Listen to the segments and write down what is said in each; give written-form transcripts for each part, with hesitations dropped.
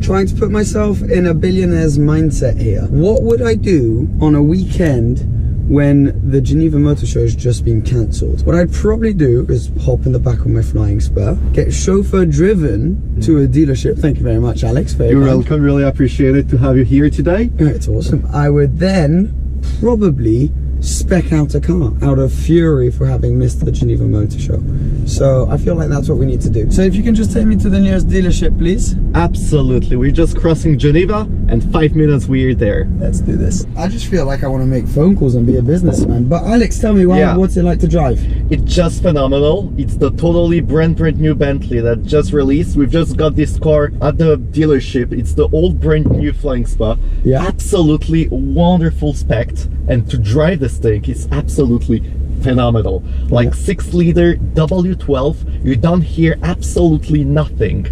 trying to put myself in a billionaire's mindset here. What would I do on a weekend when the Geneva Motor Show has just been cancelled? What I'd probably do is hop in the back of my flying spur, get chauffeur driven to a dealership. Thank you very much, Alex. You're welcome. Really appreciate it to have you here today. It's awesome. I would then probably spec out a car out of fury for having missed the Geneva Motor Show. So I feel like that's what we need to do. So if you can just take me to the nearest dealership, please. Absolutely. We're just crossing Geneva and 5 minutes we're there. Let's do this. I just feel like I want to make phone calls and be a businessman. But Alex, tell me, what's it like to drive? It's just phenomenal. It's the totally brand new Bentley that just released. We've just got this car at the dealership. It's the old brand new Flying Spa. Yeah. Absolutely wonderful spec. And to drive this thing is absolutely phenomenal. Like 6-liter W12, you don't hear absolutely nothing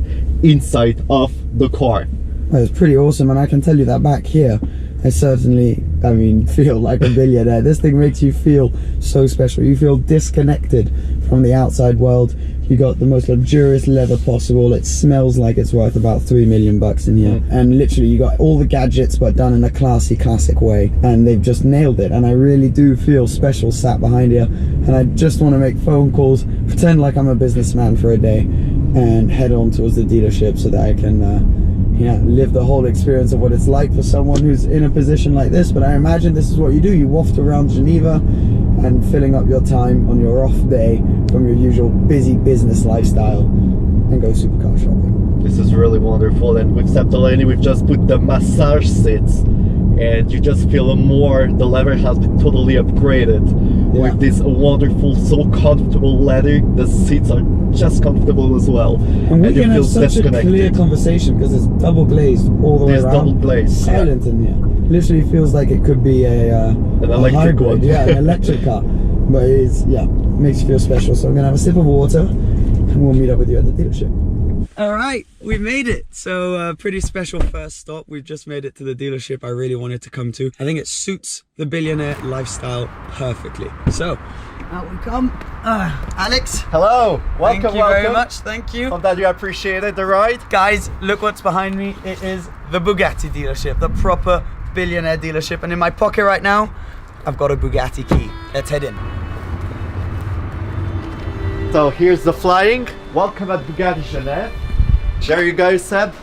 inside of the car. It's pretty awesome, and I can tell you that back here, I certainly, feel like a billionaire. This thing makes you feel so special. You feel disconnected from the outside world. You got the most luxurious leather possible. It smells like it's worth about $3 million in here. And literally you got all the gadgets but done in a classy, classic way. And they've just nailed it. And I really do feel special sat behind here. And I just want to make phone calls, pretend like I'm a businessman for a day, and head on towards the dealership so that I can live the whole experience of what it's like for someone who's in a position like this. But I imagine this is what you do. You waft around Geneva and filling up your time on your off day from your usual busy business lifestyle and go supercar shopping. This is really wonderful. And with Septolani, we've just put the massage seats, and you just feel more, the leather has been totally upgraded with this wonderful, so comfortable leather. The seats are just comfortable as well. And we can have such a clear conversation because it's double glazed all the way around. Double glazed. Silent in here. Literally feels like it could be an electric one. Yeah, an electric car. But it's, makes you feel special. So I'm gonna have a sip of water and we'll meet up with you at the dealership. All right, we made it. So pretty special first stop. We've just made it to the dealership I really wanted to come to. I think it suits the billionaire lifestyle perfectly. So out we come. Alex. Hello. Welcome. Thank you very much. Thank you. Hope that you appreciated the ride. Guys, look what's behind me. It is the Bugatti dealership, the proper billionaire dealership. And in my pocket right now, I've got a Bugatti key. Let's head in. So here's the flying. Welcome at Bugatti Genève. There you go, Seb.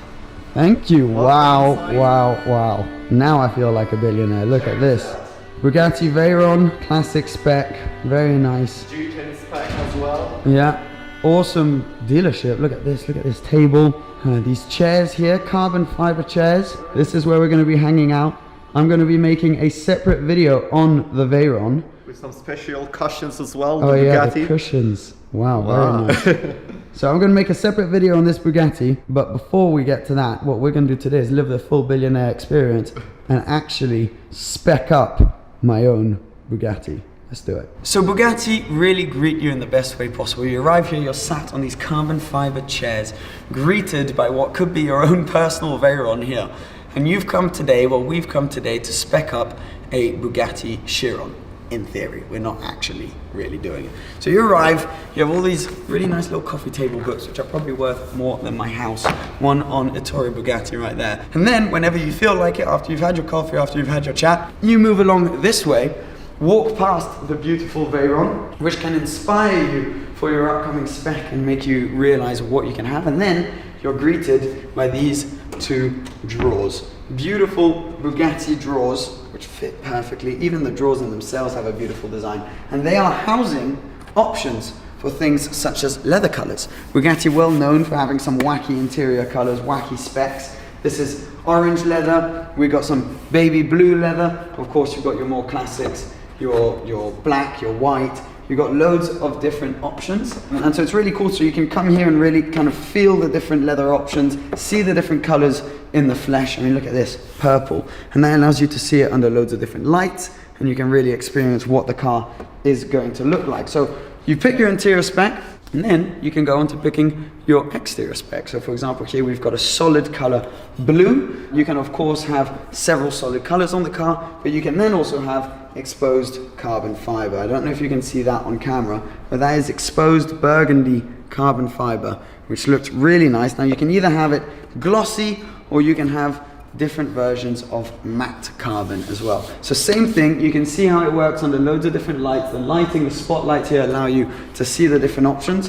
Thank you. Wow, wow, wow. Now I feel like a billionaire. Look at this. Bugatti Veyron, classic spec, very nice. Duke spec as well. Yeah, awesome dealership. Look at this table. These chairs here, carbon fiber chairs. This is where we're going to be hanging out. I'm going to be making a separate video on the Veyron. With some special cushions as well. Oh yeah, Bugatti. the cushions. Wow, very nice. So I'm going to make a separate video on this Bugatti, but before we get to that, what we're going to do today is live the full billionaire experience and actually spec up my own Bugatti. Let's do it. So Bugatti really greet you in the best way possible. You arrive here, you're sat on these carbon fiber chairs, greeted by what could be your own personal Veyron here. And we've come today to spec up a Bugatti Chiron. In theory, we're not actually really doing it. So you arrive, you have all these really nice little coffee table books, which are probably worth more than my house. One on Ettore Bugatti right there. And then whenever you feel like it, after you've had your coffee, after you've had your chat, you move along this way, walk past the beautiful Veyron, which can inspire you for your upcoming spec and make you realize what you can have. And then you're greeted by these two drawers. Beautiful Bugatti drawers, which fit perfectly. Even the drawers in themselves have a beautiful design. And they are housing options for things such as leather colors. Bugatti well known for having some wacky interior colors, wacky specs. This is orange leather. We got some baby blue leather. Of course, you've got your more classics, your black, your white. You've got loads of different options. And so it's really cool. So you can come here and really kind of feel the different leather options, see the different colors in the flesh. I mean, look at this, purple. And that allows you to see it under loads of different lights, and you can really experience what the car is going to look like. So you pick your interior spec, and then you can go on to picking your exterior spec. So for example, here we've got a solid color blue. You can of course have several solid colors on the car, but you can then also have exposed carbon fiber. I don't know if you can see that on camera, but that is exposed burgundy carbon fiber, which looks really nice. Now you can either have it glossy or you can have different versions of matte carbon as well. So same thing, you can see how it works under loads of different lights. The lighting, the spotlights here allow you to see the different options.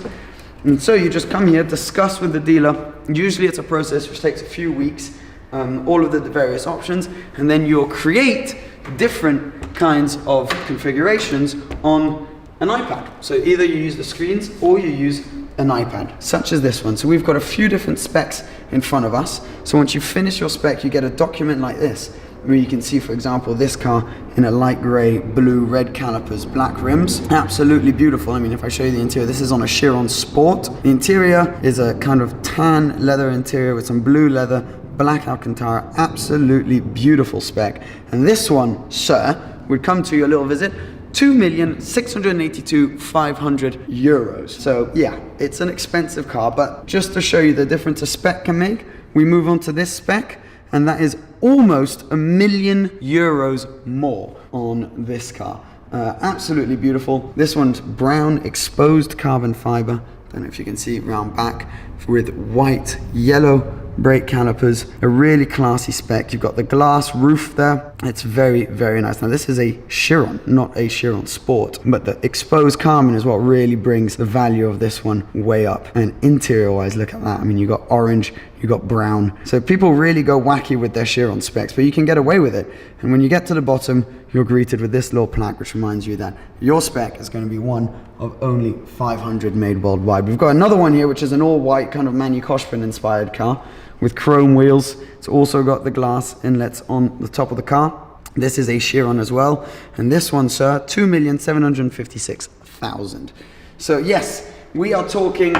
And so you just come here, discuss with the dealer. Usually it's a process which takes a few weeks, all of the various options, and then you'll create different kinds of configurations on an iPad. So either you use the screens or you use an iPad, such as this one. So we've got a few different specs in front of us. So once you finish your spec, you get a document like this, where you can see, for example, this car in a light grey, blue, red calipers, black rims. Absolutely beautiful. I mean, if I show you the interior, this is on a Chiron Sport. The interior is a kind of tan leather interior with some blue leather, black Alcantara. Absolutely beautiful spec. And this one, sir, would come to your little visit, 2,682,500 euros. So yeah, it's an expensive car, but just to show you the difference a spec can make, we move on to this spec, and that is almost €1,000,000 more on this car. Absolutely beautiful. This one's brown exposed carbon fiber. Don't know if you can see round back, with white, yellow brake calipers, a really classy spec. You've got the glass roof there. It's very, very nice. Now this is a Chiron, not a Chiron Sport, but the exposed carbon is what really brings the value of this one way up. And interior wise, look at that. I mean, you got orange, you got brown. So people really go wacky with their Chiron specs, but you can get away with it. And when you get to the bottom, you're greeted with this little plaque, which reminds you that your spec is going to be one of only 500 made worldwide. We've got another one here, which is an all-white kind of Manu Koshpin inspired car with chrome wheels. It's also got the glass inlets on the top of the car. This is a Chiron as well. And this one, sir, 2,756,000. So yes, we are talking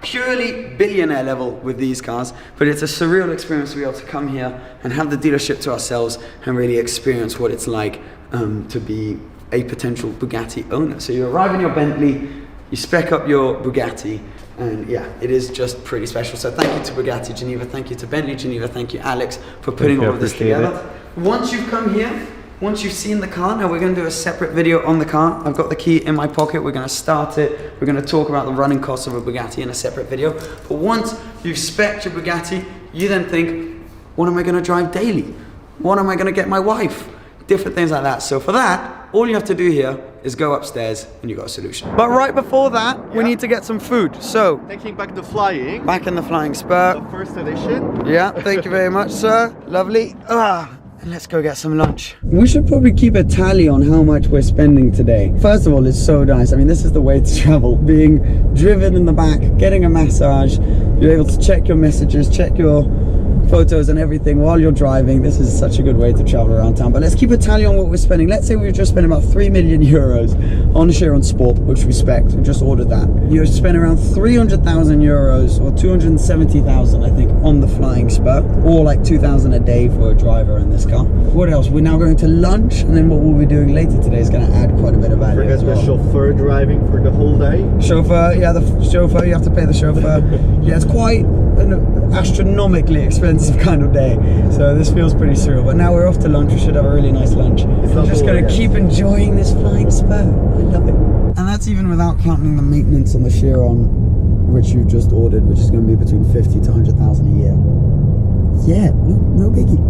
purely billionaire level with these cars, but it's a surreal experience to be able to come here and have the dealership to ourselves and really experience what it's like to be a potential Bugatti owner. So you arrive in your Bentley, you spec up your Bugatti, and yeah, it is just pretty special. So thank you to Bugatti Geneva, thank you to Bentley Geneva, thank you Alex for putting all of this together. Once you've come here, once you've seen the car, now we're going to do a separate video on the car. I've got the key in my pocket, we're going to start it, we're going to talk about the running costs of a Bugatti in a separate video. But once you've spec'd your Bugatti, you then think, what am I going to drive daily? What am I going to get my wife? Different things like that. So for that, all you have to do here is go upstairs and you got a solution. But right before that, we need to get some food. So, taking back the flying. Back in the Flying Spur. The first edition. Yeah, thank you very much, sir. Lovely. And let's go get some lunch. We should probably keep a tally on how much we're spending today. First of all, it's so nice. I mean, this is the way to travel. Being driven in the back, getting a massage. You're able to check your messages, check your photos and everything while you're driving. This is such a good way to travel around town. But let's keep a tally on what we're spending. Let's say we've just spent about 3 million euros on Chiron Sport, which we spec. We just ordered that. You spent around 300,000 euros or 270,000, I think, on the Flying Spur, or like 2,000 a day for a driver in this car. What else? We're now going to lunch, and then what we'll be doing later today is going to add quite a bit of value. Forget as well. The chauffeur driving for the whole day. Chauffeur, yeah, the chauffeur. You have to pay the chauffeur. Yeah, it's quite an astronomically expensive kind of day, so this feels pretty surreal. But now we're off to lunch. We should have a really nice lunch. I'm just going to keep enjoying this Flying Spur. I love it. And that's even without counting the maintenance on the Chiron, which you've just ordered, which is going to be between 50 to 100,000 a year. Yeah, no biggie.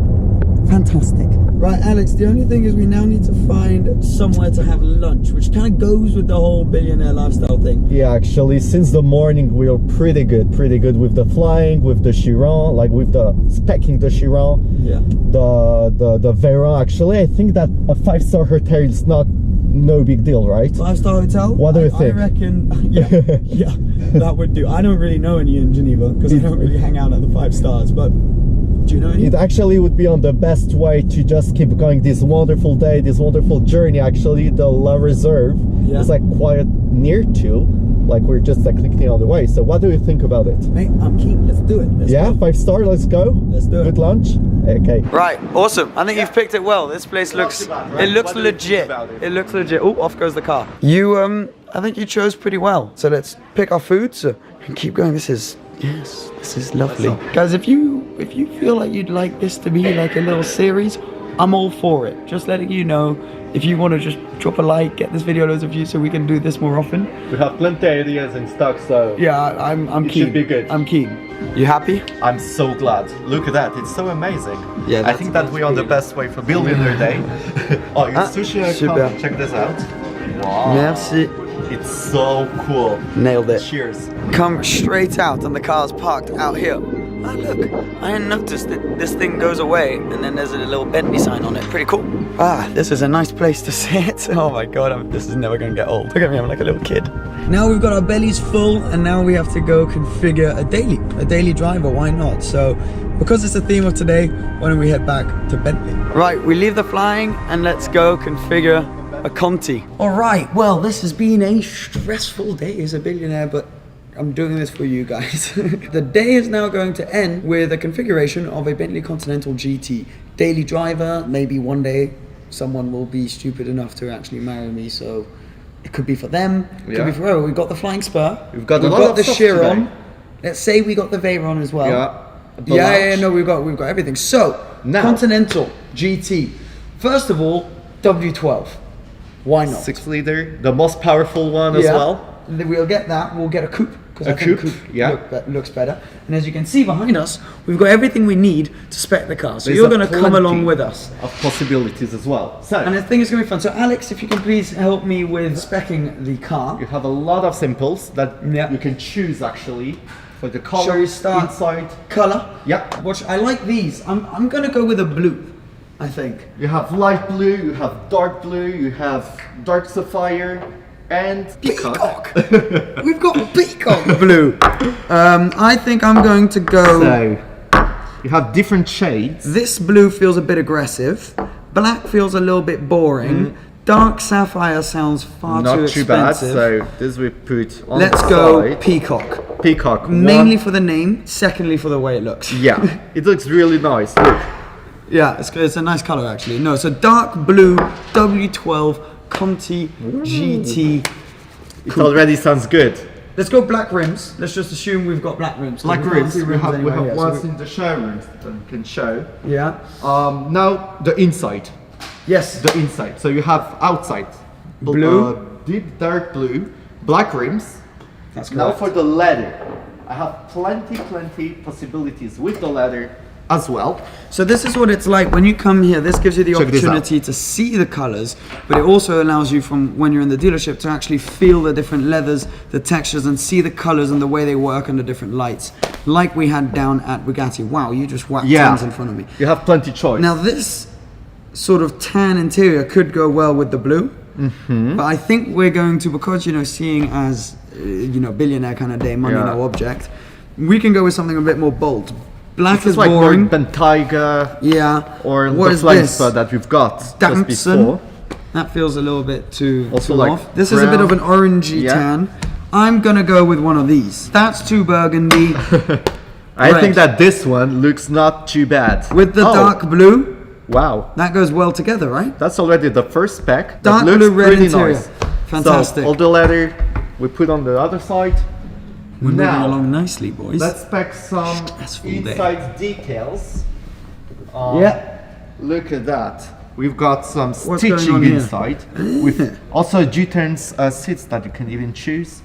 Fantastic. Right, Alex, the only thing is we now need to find somewhere to have lunch, which kind of goes with the whole billionaire lifestyle thing. Yeah, actually, since the morning we are pretty good with the flying, with the Chiron, like with the specking the Chiron. Yeah. The Veyron, actually, I think that a 5-star hotel is no big deal, right? 5-star hotel? What do you think? I reckon, yeah, that would do. I don't really know any in Geneva because I don't really hang out at the 5 stars, but do you know any? It actually would be on the best way to just keep going this wonderful day, this wonderful journey. Actually, the La Reserve is like quite near to, like we're just like clicking on the way. So what do you think about it? Mate, I'm keen. Let's do it. Let's go. 5-star, let's go. Let's do it. Good lunch. Okay. Right, awesome. I think you've picked it well. This place looks, it looks legit. It looks legit. Oh, off goes the car. You, I think you chose pretty well. So let's pick our foods and keep going. This is lovely. Guys, if you feel like you'd like this to be like a little series, I'm all for it. Just letting you know, if you want to just drop a like, get this video loads of views so we can do this more often. We have plenty of ideas in stock, so yeah, I'm it keen. should be good. I'm keen. You happy? I'm so glad. Look at that, it's so amazing. Yeah, I think that we're on the best way for Billionaire Day. Oh, your sushi, super. check this out. Wow. Merci. It's so cool. Nailed it. Cheers. Come straight out and the car's parked out here. Oh look, I hadn't noticed that this thing goes away and then there's a little Bentley sign on it. Pretty cool. Ah, this is a nice place to sit. Oh my god, this is never gonna get old. Look at me, I'm like a little kid. Now we've got our bellies full and now we have to go configure a daily driver, why not? So, because it's the theme of today, why don't we head back to Bentley? Right, we leave the flying and let's go configure a Conti. All right, well, this has been a stressful day as a billionaire, but I'm doing this for you guys. The day is now going to end with a configuration of a Bentley Continental GT. Daily driver, maybe one day someone will be stupid enough to actually marry me, so it could be for them, it could be for whoever. We've got the flying spur, we've got the Chiron. Let's say we got the Veyron as well. Yeah, no, we've got everything. So, now, Continental GT. First of all, W12. Why not? 6-liter, the most powerful one as well. We'll get that. We'll get a coupe. A coupe, looks better. And as you can see behind us, we've got everything we need to spec the car. So you're going to come along with us. Of possibilities as well. So, and I think it's going to be fun. So Alex, if you can please help me with specing the car. You have a lot of simples that you can choose actually for the color, Shall we start inside, color. Yeah. Which I like these. I'm going to go with a blue. I think. You have light blue, you have dark blue, you have dark sapphire, and peacock. We've got peacock blue. I think I'm going to go. So you have different shades. This blue feels a bit aggressive. Black feels a little bit boring. Dark sapphire sounds far too expensive. Not too bad. So this we put on Let's the go side. peacock. Peacock. Mainly for the name. Secondly for the way it looks. Yeah, it looks really nice. Look. Yeah, it's a nice color actually. No, so dark blue W12 Conti GT. It already sounds good. Let's go black rims. Let's just assume we've got black rims. Black rims. We have anyway, ones in the showrooms that we can show. Yeah. Now the inside. Yes. The inside. So you have outside blue, deep dark blue, black rims. That's correct. Now for the leather, I have plenty possibilities with the leather as well. So this is what it's like when you come here. This gives you the opportunity to see the colors, but it also allows you from when you're in the dealership to actually feel the different leathers, the textures, and see the colors and the way they work under different lights, like we had down at Bugatti. Wow, you just whacked tons in front of me. You have plenty choice. Now this sort of tan interior could go well with the blue, but I think we're going to, because seeing as billionaire kind of day, money no object, we can go with something a bit more bold. Black is like boring. Bentayga. Yeah. Or what the flying spur that we've got just before. That feels a little bit too like off. This is a bit of an orangey tan. I'm gonna go with one of these. That's too burgundy. I think that this one looks not too bad. With the dark blue. Wow. That goes well together, right? That's already the first spec. Dark blue, red interior. Nice. Fantastic. So all the leather we put on the other side. We're moving along nicely, boys. Let's spec some inside details. Look at that. We've got some stitching inside. With also G-turns seats that you can even choose.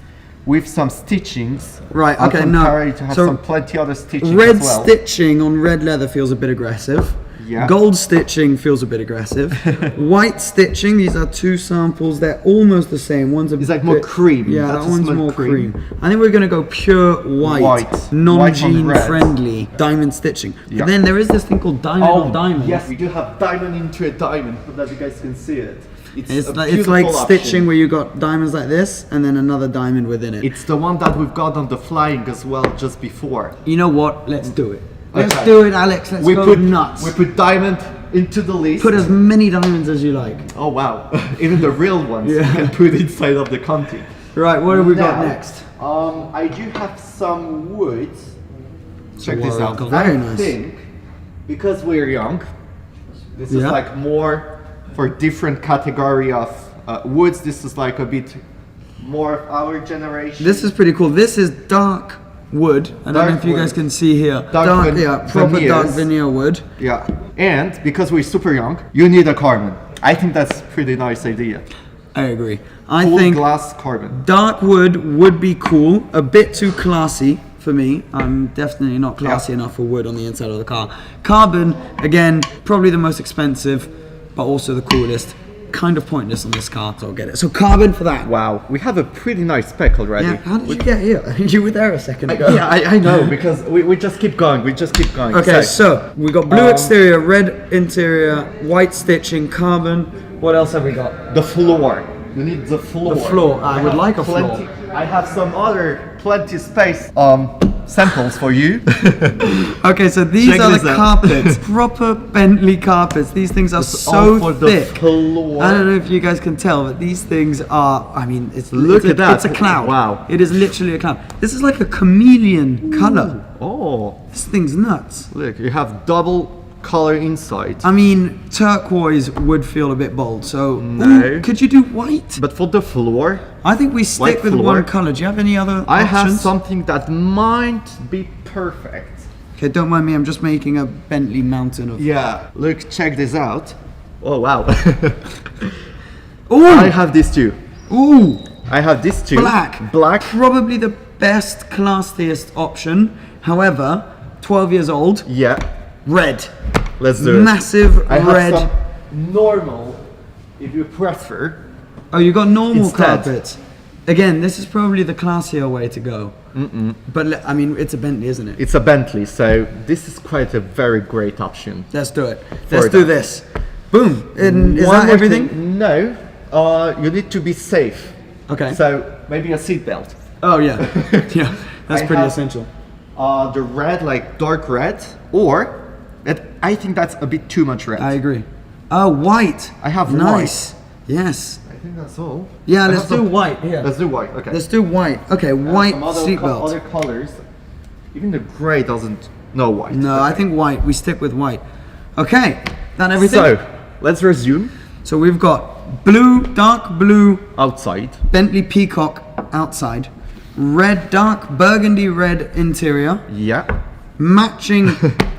With some stitchings. Right, okay, no. To have some plenty other stitching red as well. Stitching on red leather feels a bit aggressive. Yeah. Gold stitching feels a bit aggressive. White stitching, these are two samples, they're almost the same. One's a it's like more cream. Yeah, that one's more cream. I think we're going to go pure white non-jean friendly diamond stitching. Yeah. But then there is this thing called diamond of diamonds. Yes, we do have diamond into a diamond, so that you guys can see it. It's like stitching where you got diamonds like this and then another diamond within it. It's the one that we've got on the flying as well just before. You know what? Let's do it. Let's do it, Alex. Let's go nuts. We put diamond into the list. Put as many diamonds as you like. Oh wow! Even the real ones you can put inside of the Conti. Right, what have we got next? I do have some wood. Check this out. Very nice. I think because we're young, this is like more for different category of woods. This is like a bit more of our generation. This is pretty cool. This is dark wood. I don't know if you guys can see here. Dark, yeah, proper dark veneer wood. Yeah, and because we're super young, you need a carbon. I think that's a pretty nice idea. I agree. I Full think glass carbon. dark wood would be cool. A bit too classy for me. I'm definitely not classy enough for wood on the inside of the car. Carbon, again, probably the most expensive, but also the coolest. Kind of pointless on this car, so I'll get it. So carbon for that. Wow, we have a pretty nice spec already. Yeah, how did you get here? You were there a second ago. Yeah, I know, because we just keep going, Okay, so we got blue exterior, red interior, white stitching, carbon. What else have we got? The floor. You need the floor. The floor. I would like a floor. I have some other plenty space samples for you. Okay, so these are the carpets. Proper Bentley carpets. These things are so thick. Floor. I don't know if you guys can tell, but these things are, I mean, it's a cloud. Wow. It is literally a cloud. This is like a chameleon color. Oh. This thing's nuts. Look, you have double color inside. I mean, turquoise would feel a bit bold, so no. Could you do white? But for the floor, I think we stick with one color. Do you have any other I options? have something that might be perfect. Okay, don't mind me, I'm just making a Bentley mountain of... Yeah, look, check this out. Oh, wow. Ooh! I have these two. Ooh! I have these two. Black. Probably the best, classiest option. However, 12 years old. Yeah. Red. Let's do it. Massive I red. Have some normal, if you prefer. Oh, you got normal Instead. carpets. Again, this is probably the classier way to go. But I mean, it's a Bentley, isn't it? It's a Bentley, so this is quite a very great option. Let's do it. Let's do this. Boom. And is that everything? No. You need to be safe. Okay. So maybe a seatbelt. Oh yeah. Yeah. That's pretty essential. The red, like dark red, or I think that's a bit too much red. I agree. Oh, white. I have nice. Yes. I think that's all. Yeah, let's do white. Yeah. Let's do white. Okay. Let's do white. Okay, white seatbelt. Other colors. Even the gray doesn't. No white. No, I think white. We stick with white. Okay. That everything. So let's resume. So we've got blue, dark blue outside. Bentley Peacock outside. Red, dark burgundy red interior. Yeah. Matching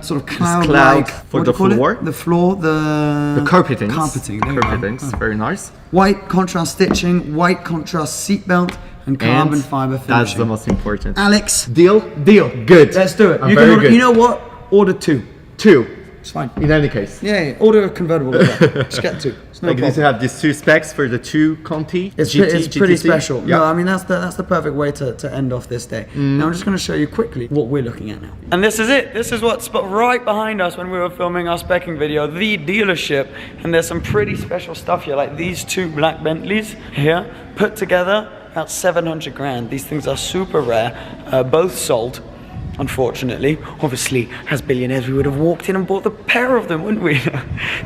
sort of cloud-like for the floor. The floor, the carpetings. Carpetings. Very nice. White contrast stitching, white contrast seatbelt, and carbon fiber finishing. That's the most important. Alex, deal. Good. Let's do it. Good. You know what? Order two. It's fine. In any case. Yeah. Order a convertible as well. Just get two. It's no like problem. this, you have these two specs for the two Conti. It's pretty special. Yeah. No, I mean that's the perfect way to end off this day. Now I'm just going to show you quickly what we're looking at now. And this is it. This is what's right behind us when we were filming our specking video, the dealership. And there's some pretty special stuff here, like these two black Bentleys here, put together about 700 grand. These things are super rare, both sold. Unfortunately, obviously, as billionaires, we would have walked in and bought the pair of them, wouldn't we?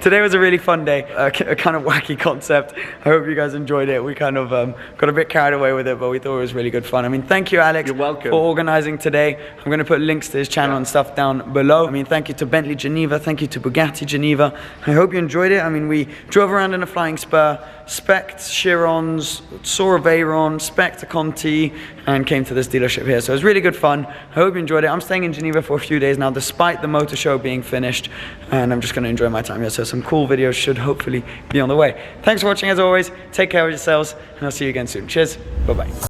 Today was a really fun day, a kind of wacky concept. I hope you guys enjoyed it. We kind of got a bit carried away with it, but we thought it was really good fun. I mean, thank you, Alex, You're welcome. for organizing today. I'm going to put links to his channel and stuff down below. I mean, thank you to Bentley Geneva, thank you to Bugatti Geneva. I hope you enjoyed it. I mean, we drove around in a Flying Spur, spec'd Chirons, saw a Veyron, spec'd a Conti, and came to this dealership here. So it was really good fun. I hope you enjoyed it. I'm staying in Geneva for a few days now, despite the motor show being finished, and I'm just going to enjoy my time here. So some cool videos should hopefully be on the way. Thanks for watching as always. Take care of yourselves, and I'll see you again soon. Cheers. Bye-bye.